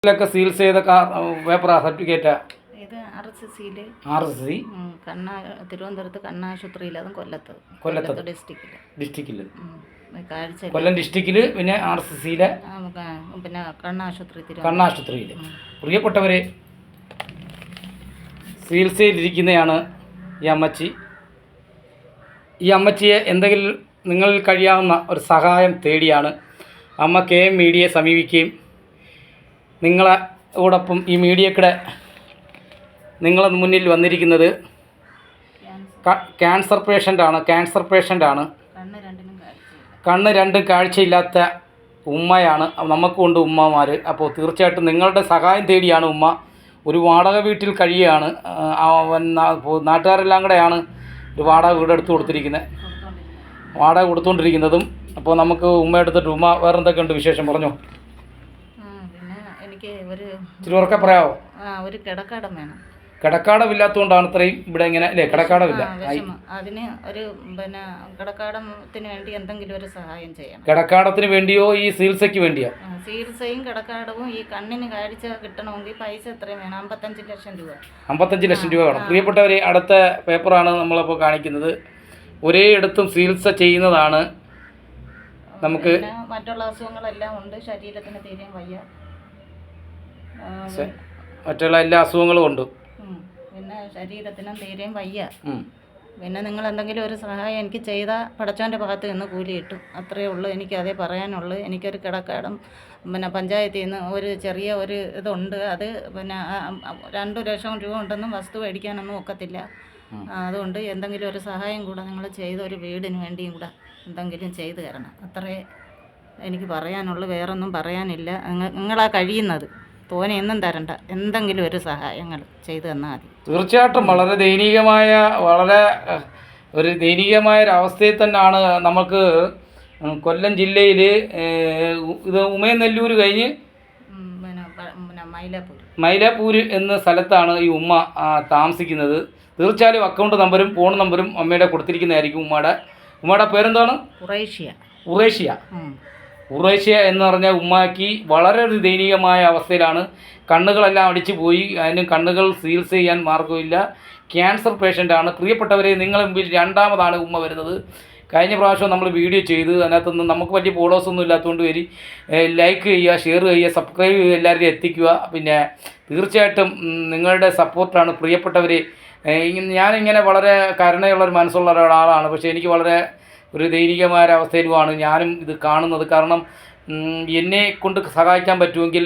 ഇതിലൊക്കെ സീൽസ് ചെയ്ത പേപ്പറാ സർട്ടിഫിക്കറ്റാ? ഇത് RSC തിരുവനന്തപുരത്ത് കണ്ണാശുപത്രിയിൽ, അതും കൊല്ലത്ത് ഡിസ്ട്രിക്റ്റിൽ കൊല്ലം ഡിസ്ട്രിക്റ്റിൽ, പിന്നെ RSCയിലെ പിന്നെ കണ്ണാശുപത്രിയിൽ. പ്രിയപ്പെട്ടവരെ, ചികിത്സയിലിരിക്കുന്നതാണ് ഈ അമ്മച്ചി. ഈ അമ്മച്ചിയെ എന്തെങ്കിലും നിങ്ങളിൽ കഴിയാവുന്ന ഒരു സഹായം തേടിയാണ് അമ്മ KM മീഡിയയെ സമീപിക്കുകയും നിങ്ങളോടൊപ്പം ഈ മീഡിയയുടെ നിങ്ങളുടെ മുന്നിൽ വന്നിരിക്കുന്നത് ക്യാൻസർ പേഷ്യൻ്റാണ്. കണ്ണ് രണ്ടും കാഴ്ചയില്ലാത്ത ഉമ്മയാണ്. നമുക്കുണ്ട് ഉമ്മമാർ. അപ്പോൾ തീർച്ചയായിട്ടും നിങ്ങളുടെ സഹായം തേടിയാണ് ഉമ്മ ഒരു വാടക വീട്ടിൽ കഴിയുകയാണ്. നാട്ടുകാരെല്ലാം കൂടെയാണ് ഒരു വാടക വീട് എടുത്ത് കൊടുത്തുകൊണ്ടിരിക്കുന്നതും. അപ്പോൾ നമുക്ക് ഉമ്മ എടുത്തിട്ട് ഉമ്മ വേറെ എന്തൊക്കെയുണ്ട് വിശേഷം പറഞ്ഞോ. പിന്നെ എനിക്ക് ഇച്ചിരി ഉറക്കെ പറയാമോ? ഒരു കിടക്കാടം വേണം. കിടക്കാടമില്ലാത്തതുകൊണ്ടാണ് ഇത്രയും ഇവിടെ ഇങ്ങനെ അല്ലേ? കിടക്കാടമില്ല. അതിന് ഒരു പിന്നെ കിടക്കാടത്തിന് വേണ്ടി എന്തെങ്കിലും ഒരു സഹായം ചെയ്യണം. കിടക്കാടത്തിന് വേണ്ടിയോ ഈ ചികിത്സയ്ക്ക് വേണ്ടിയോ? ചികിത്സയും കിടക്കാടവും ഈ കണ്ണിന് കാഴ്ച കിട്ടണമെങ്കിൽ പൈസ എത്രയും വേണം? 55 ലക്ഷം രൂപ. 55 ലക്ഷം രൂപ വേണം. പ്രിയപ്പെട്ടവരെ, അടുത്ത പേപ്പറാണ് നമ്മളിപ്പോൾ കാണിക്കുന്നത്. ഒരേ ഇടത്തും ചികിത്സ ചെയ്യുന്നതാണ്. നമുക്ക് മറ്റുള്ള അസുഖങ്ങളെല്ലാം ഉണ്ട്. ശരീരത്തിന് തീരെ വയ്യ. മറ്റുള്ള എല്ലാ അസുഖങ്ങളും ഉണ്ട്. പിന്നെ ശരീരത്തിനും തീരെയും വയ്യ. പിന്നെ നിങ്ങൾ എന്തെങ്കിലും ഒരു സഹായം എനിക്ക് ചെയ്താൽ പടച്ചോൻ്റെ ഭാഗത്ത് നിന്ന് കൂലി കിട്ടും. അത്രയേ ഉള്ളൂ. എനിക്ക് അതേ പറയാനുള്ളൂ. എനിക്കൊരു കിടക്കാടം പിന്നെ പഞ്ചായത്തിൽ നിന്ന് ഒരു ചെറിയ ഒരു ഇതുണ്ട്. അത് പിന്നെ 2 ലക്ഷം രൂപ ഉണ്ടെന്നും വസ്തു മേടിക്കാനൊന്നും ഒക്കത്തില്ല. അതുകൊണ്ട് എന്തെങ്കിലും ഒരു സഹായം കൂടെ നിങ്ങൾ ചെയ്ത് ഒരു വീടിന് വേണ്ടിയും കൂടെ എന്തെങ്കിലും ചെയ്തു തരണം. അത്രേ എനിക്ക് പറയാനുള്ളൂ. വേറൊന്നും പറയാനില്ല. നിങ്ങളാ കഴിയുന്നത്. തോനെയൊന്നും തരണ്ട. എന്തെങ്കിലും ഒരു സഹായങ്ങൾ ചെയ്തു തന്നാൽ മതി. തീർച്ചയായിട്ടും വളരെ ദയനീയമായ ഒരു അവസ്ഥയിൽ തന്നെയാണ് നമുക്ക് കൊല്ലം ജില്ലയിൽ ഇത് ഉമയനെല്ലൂർ കഴിഞ്ഞ് മൈലാപ്പൂർ എന്ന സ്ഥലത്താണ് ഈ ഉമ്മ താമസിക്കുന്നത്. തീർച്ചയായും അക്കൗണ്ട് നമ്പരും ഫോൺ നമ്പരും അമ്മയുടെ കൊടുത്തിരിക്കുന്നതായിരിക്കും. ഉമ്മയുടെ പേരെന്താണ്? ഉറേഷ്യ എന്ന് പറഞ്ഞാൽ ഉമ്മയ്ക്ക് വളരെ ഒരു ദയനീയമായ അവസ്ഥയിലാണ്. കണ്ണുകളെല്ലാം അടിച്ചു പോയി. അതിന് കണ്ണുകൾ ചികിത്സ ചെയ്യാൻ മാർഗ്ഗമില്ല. ക്യാൻസർ പേഷ്യൻ്റാണ്. പ്രിയപ്പെട്ടവരെ, നിങ്ങളെ മുമ്പിൽ രണ്ടാമതാണ് ഉമ്മ വരുന്നത്. കഴിഞ്ഞ പ്രാവശ്യം നമ്മൾ വീഡിയോ ചെയ്ത് അതിനകത്തൊന്നും നമുക്ക് വലിയ ഫോളോസൊന്നും ഇല്ലാത്തതുകൊണ്ട് ലൈക്ക് ചെയ്യുക, ഷെയർ ചെയ്യുക, സബ്സ്ക്രൈബ് ചെയ്യുക, എല്ലാവരും എത്തിക്കുക. പിന്നെ തീർച്ചയായിട്ടും നിങ്ങളുടെ സപ്പോർട്ടാണ് പ്രിയപ്പെട്ടവരെ. ഞാനിങ്ങനെ വളരെ കരുണയുള്ളൊരു മനസ്സുള്ള ഒരാളാണ്. പക്ഷേ എനിക്ക് വളരെ ഒരു ദൈനികമായ അവസ്ഥയിലുമാണ് ഞാനും ഇത് കാണുന്നത്. കാരണം എന്നെ കൊണ്ട് സഹായിക്കാൻ പറ്റുമെങ്കിൽ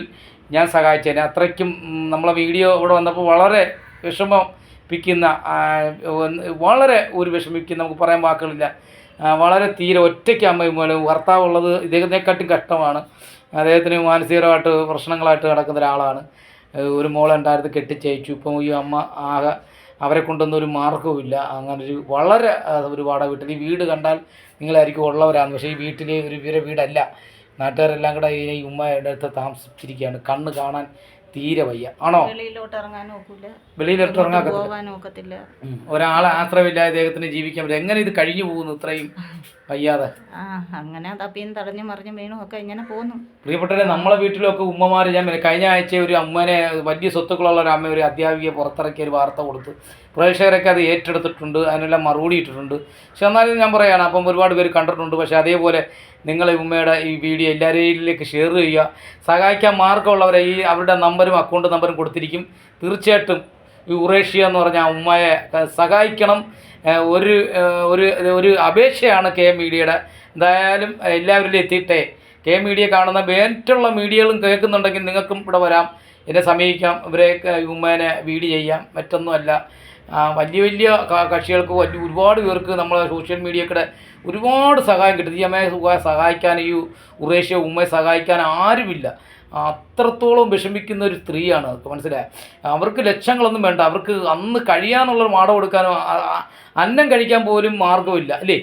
ഞാൻ സഹായിച്ചേനെ. അത്രയ്ക്കും നമ്മളെ വീഡിയോ ഇവിടെ വന്നപ്പോൾ വളരെ വിഷമിപ്പിക്കുന്ന നമുക്ക് പറയാൻ വാക്കുകളില്ല. വളരെ തീരെ ഒറ്റയ്ക്ക് അമ്മയും ഭർത്താവുള്ളത് ഇദ്ദേഹത്തെക്കാട്ടും കഷ്ടമാണ്. അദ്ദേഹത്തിന് മാനസികമായിട്ട് പ്രശ്നങ്ങളായിട്ട് നടക്കുന്ന ഒരാളാണ്. ഒരു മോളുണ്ടായിരുന്നു, കെട്ടിച്ചയച്ചു. ഇപ്പം ഈ അമ്മ ആകെ അവരെ കൊണ്ടൊന്നും ഒരു മാർഗ്ഗവുമില്ല. അങ്ങനൊരു വളരെ ഒരു വാടക വീട്ടിൽ. ഈ വീട് കണ്ടാൽ നിങ്ങളായിരിക്കും ഉള്ളവരാണ്. പക്ഷേ ഈ വീട്ടിൽ ഒരു വീടല്ല. നാട്ടുകാരെല്ലാം കൂടെ ഈ ഉമ്മയുടെ അടുത്ത് താമസിച്ചിരിക്കുകയാണ്. കണ്ണ് കാണാൻ തീരെ വയ്യ. ആണോ? വെളിയിലോട്ട് ഇറങ്ങാൻ ഒക്കത്തില്ല. ഒരാളെ ആശ്രയമില്ലാതെ ഇദ്ദേഹത്തിന് ജീവിക്കാൻ പറ്റില്ല. എങ്ങനെ ഇത് കഴിഞ്ഞു പോകുന്നു ഇത്രയും വയ്യാതെ? അങ്ങനെ തപ്പിയും തടഞ്ഞു മറിഞ്ഞു വീണും ഒക്കെ ഇങ്ങനെ പോകുന്നു. പ്രിയപ്പെട്ടവരെ, നമ്മളെ വീട്ടിലൊക്കെ ഉമ്മമാർ, ഞാൻ കഴിഞ്ഞ ആഴ്ച ഒരു അമ്മനെ, വലിയ സ്വത്തുക്കളുള്ള ഒരു അമ്മ, ഒരു അധ്യാപികയെ പുറത്തിറക്കിയ ഒരു വാർത്ത കൊടുത്തു. പ്രേക്ഷകരൊക്കെ അത് ഏറ്റെടുത്തിട്ടുണ്ട്, അതിനെല്ലാം മറുപടി ഇട്ടിട്ടുണ്ട്. പക്ഷെ എന്നാലും ഞാൻ പറയുകയാണ്, അപ്പം ഒരുപാട് പേര് കണ്ടിട്ടുണ്ട്. പക്ഷേ അതേപോലെ നിങ്ങൾ ഉമ്മയുടെ ഈ വീഡിയോ എല്ലാവരിലേക്ക് ഷെയർ ചെയ്യുക. സഹായിക്കാൻ മാർഗ്ഗമുള്ളവരെ ഈ അവരുടെ നമ്പരും അക്കൗണ്ട് നമ്പരും കൊടുത്തിരിക്കും. തീർച്ചയായിട്ടും ഈ ഉറേഷ്യ എന്ന് പറഞ്ഞ ഉമ്മയെ സഹായിക്കണം. ഒരു അപേക്ഷയാണ് KM മീഡിയയുടെ. എന്തായാലും എല്ലാവരിലും എത്തിയിട്ടേ. KM മീഡിയ കാണുന്ന മറ്റുള്ള മീഡിയകളും കേൾക്കുന്നുണ്ടെങ്കിൽ നിങ്ങൾക്കും ഇവിടെ വരാം, എന്നെ സമീപിക്കാം. ഇവരെ ഉമ്മേനെ വീഡിയോ ചെയ്യാം. മറ്റൊന്നുമല്ല, വലിയ കക്ഷികൾക്ക് ഒരുപാട് പേർക്ക് നമ്മളെ സോഷ്യൽ മീഡിയയുടെ ഒരുപാട് സഹായം കിട്ടും. ഈ അമ്മയെ സഹായിക്കാൻ, ഈ ഉറേഷ്യ ഉമ്മയെ സഹായിക്കാൻ ആരുമില്ല. അത്രത്തോളം വിഷമിക്കുന്ന ഒരു സ്ത്രീയാണ്. അതൊക്കെ മനസ്സിലായി. അവർക്ക് ലക്ഷങ്ങളൊന്നും വേണ്ട. അവർക്ക് അന്ന് കഴിയാനുള്ളൊരു മാട കൊടുക്കാനോ അന്നം കഴിക്കാൻ പോലും മാർഗ്ഗമില്ല അല്ലേ?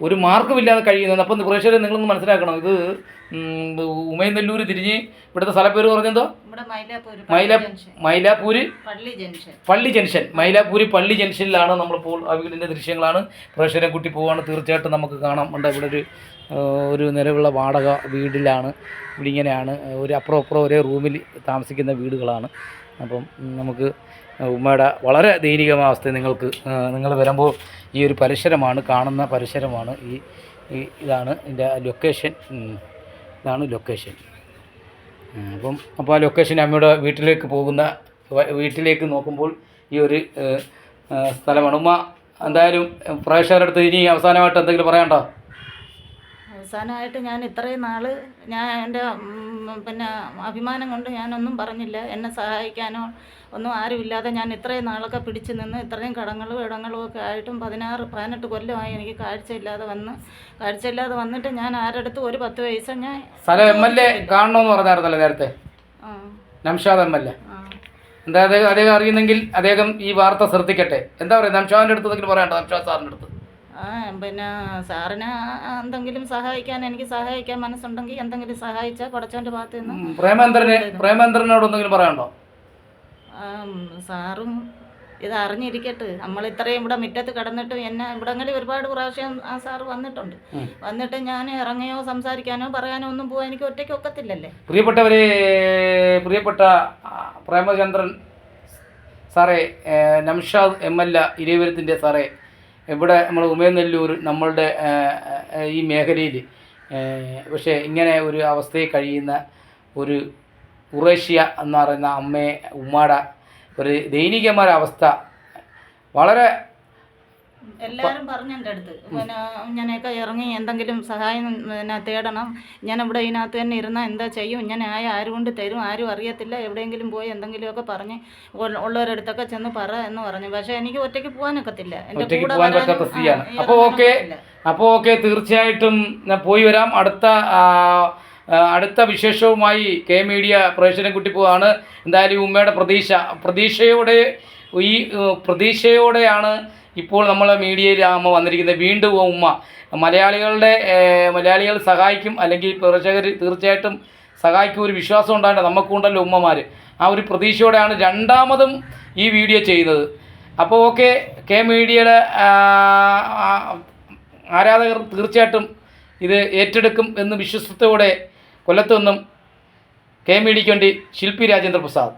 ഒരു മാർഗ്ഗമില്ലാതെ കഴിയുന്നത്. അപ്പം പ്രേക്ഷകരെ നിങ്ങളൊന്ന് മനസ്സിലാക്കണം. ഇത് ഉമയനെല്ലൂർ തിരിഞ്ഞ് ഇവിടുത്തെ സ്ഥലപ്പേര് പറഞ്ഞെന്തോ? മൈലാപ്പൂര് പള്ളി ജംഗ്ഷൻ. മൈലാപ്പൂര് പള്ളി ജംഗ്ഷനിലാണ് നമ്മളിപ്പോൾ. ആ വീടിൻ്റെ ദൃശ്യങ്ങളാണ്. പ്രേക്ഷകരെ കൂട്ടി പോവുകയാണ്. തീർച്ചയായിട്ടും നമുക്ക് കാണാം. ഇവിടെ ഒരു ഒരു നിലവിലുള്ള വാടക വീട്ടിലാണ്. ഇവിടെ ഇങ്ങനെയാണ് ഒരു അപ്പുറം ഒരേ റൂമിൽ താമസിക്കുന്ന വീടുകളാണ്. അപ്പം നമുക്ക് ഉമ്മയുടെ വളരെ ദയനീയമായ അവസ്ഥ നിങ്ങൾ വരുമ്പോൾ ഈ ഒരു പരിസരമാണ് കാണുന്ന പരിസരമാണ് ഇതാണ് ഇതിൻ്റെ ലൊക്കേഷൻ. ഇതാണ് ലൊക്കേഷൻ. അപ്പോൾ ആ ലൊക്കേഷൻ അമ്മയുടെ വീട്ടിലേക്ക് നോക്കുമ്പോൾ ഈ ഒരു സ്ഥലമാണ്. ഉമ്മ എന്തായാലും പ്രേക്ഷകരുടെ അടുത്ത് ഇനി അവസാനമായിട്ട് എന്തെങ്കിലും പറയണ്ടോ? അവസാനമായിട്ട് ഞാൻ ഇത്രയും നാൾ ഞാൻ എൻ്റെ പിന്നെ അഭിമാനം കൊണ്ട് ഞാനൊന്നും പറഞ്ഞില്ല. എന്നെ സഹായിക്കാനോ ഒന്നും ആരുമില്ലാതെ ഞാൻ ഇത്രയും നാളൊക്കെ പിടിച്ചു നിന്ന് ഇത്രയും കടങ്ങളും ഇടങ്ങളും ഒക്കെ ആയിട്ടും 18 കൊല്ലമായി എനിക്ക് കാഴ്ചയില്ലാതെ വന്നിട്ട് ഞാൻ ആരടുത്തും ഒരു 10 പൈസ ഞാൻ സ്ഥലം MLA കാണണമെന്ന് പറഞ്ഞായിരുന്നല്ലോ നേരത്തെ, നംഷാദ് MLA. എന്തായാലും അദ്ദേഹം അറിയുന്നെങ്കിൽ അദ്ദേഹം ഈ വാർത്ത ശ്രദ്ധിക്കട്ടെ. എന്താ പറയുക, നംഷാദിൻ്റെ അടുത്ത് എന്തെങ്കിലും പറയണ്ടോ? നംഷാദ് സാറിൻ്റെ അടുത്ത് പിന്നെ സാറിനെ എന്തെങ്കിലും എനിക്ക് സഹായിക്കാൻ മനസ്സുണ്ടെങ്കിൽ എന്തെങ്കിലും സഹായിച്ചാൽ പടച്ചവൻ്റെ ഭാഗത്ത് നിന്ന് പ്രേമേന്ദ്രനോട് എന്തെങ്കിലും പറയണ്ടോ? സാറും ഇത് അറിഞ്ഞിരിക്കട്ടെ. നമ്മൾ ഇത്രയും ഇവിടെ മുറ്റത്ത് കിടന്നിട്ട് എന്നെ ഇവിടങ്ങളിൽ ഒരുപാട് പ്രാവശ്യം ആ സാറ് വന്നിട്ട് ഞാൻ ഇറങ്ങിയോ സംസാരിക്കാനോ പറയാനോ ഒന്നും പോകാൻ എനിക്ക് ഒറ്റയ്ക്ക് ഒക്കത്തില്ലല്ലേ. പ്രിയപ്പെട്ട പ്രേമചന്ദ്രൻ സാറേ, നംഷാദ് MLA ഇരവിപുരത്തിൻ്റെ സാറേ, ഇവിടെ നമ്മൾ ഉമയനെല്ലൂർ നമ്മളുടെ ഈ മേഖലയിൽ പക്ഷേ ഇങ്ങനെ ഒരു അവസ്ഥയിൽ കഴിയുന്ന ഒരു ഖുറേഷ്യ എന്ന് പറയുന്ന ഉമ്മയുടെ ഒരു ദയനീയമായ അവസ്ഥ വളരെ എല്ലാവരും പറഞ്ഞു എൻ്റെ അടുത്ത്. പിന്നെ ഞാനൊക്കെ ഇറങ്ങി എന്തെങ്കിലും സഹായം തേടണം. ഞാൻ ഇവിടെ ഇതിനകത്ത് തന്നെ ഇരുന്നാൽ എന്താ ചെയ്യും, ഞാൻ ആരും കൊണ്ട് തരും, ആരും അറിയത്തില്ല, എവിടെയെങ്കിലും പോയി എന്തെങ്കിലുമൊക്കെ പറഞ്ഞ് ഉള്ളവരടുത്തൊക്കെ ചെന്ന് പറ എന്ന് പറഞ്ഞു. പക്ഷേ എനിക്ക് ഒറ്റയ്ക്ക് പോകാനൊക്കത്തില്ല. എൻ്റെ കൂടെ അപ്പോൾ ഓക്കെ തീർച്ചയായിട്ടും പോയി വരാം. അടുത്ത വിശേഷവുമായി കെ മീഡിയ പ്രേക്ഷകൻകുട്ടി പോവാണ്. എന്തായാലും ഉമ്മയുടെ പ്രതീക്ഷയോടെയാണ് ഇപ്പോൾ നമ്മൾ മീഡിയയിൽ അമ്മ വന്നിരിക്കുന്നത്. വീണ്ടും ഉമ്മ മലയാളികൾ സഹായിക്കും, അല്ലെങ്കിൽ പ്രേക്ഷകർ തീർച്ചയായിട്ടും സഹായിക്കും, ഒരു വിശ്വാസം ഉണ്ടാകേണ്ട നമുക്കുണ്ടല്ലോ ഉമ്മമാർ. ആ ഒരു പ്രതീക്ഷയോടെയാണ് രണ്ടാമതും ഈ വീഡിയോ ചെയ്യുന്നത്. അപ്പോൾ ഓക്കെ, കെ മീഡിയയുടെ ആരാധകർ തീർച്ചയായിട്ടും ഇത് ഏറ്റെടുക്കും എന്ന് വിശ്വാസത്തോടെ കൊല്ലത്തു നിന്നും കെ മീഡിയയ്ക്ക് വേണ്ടി ശില്പി രാജേന്ദ്ര പ്രസാദ്.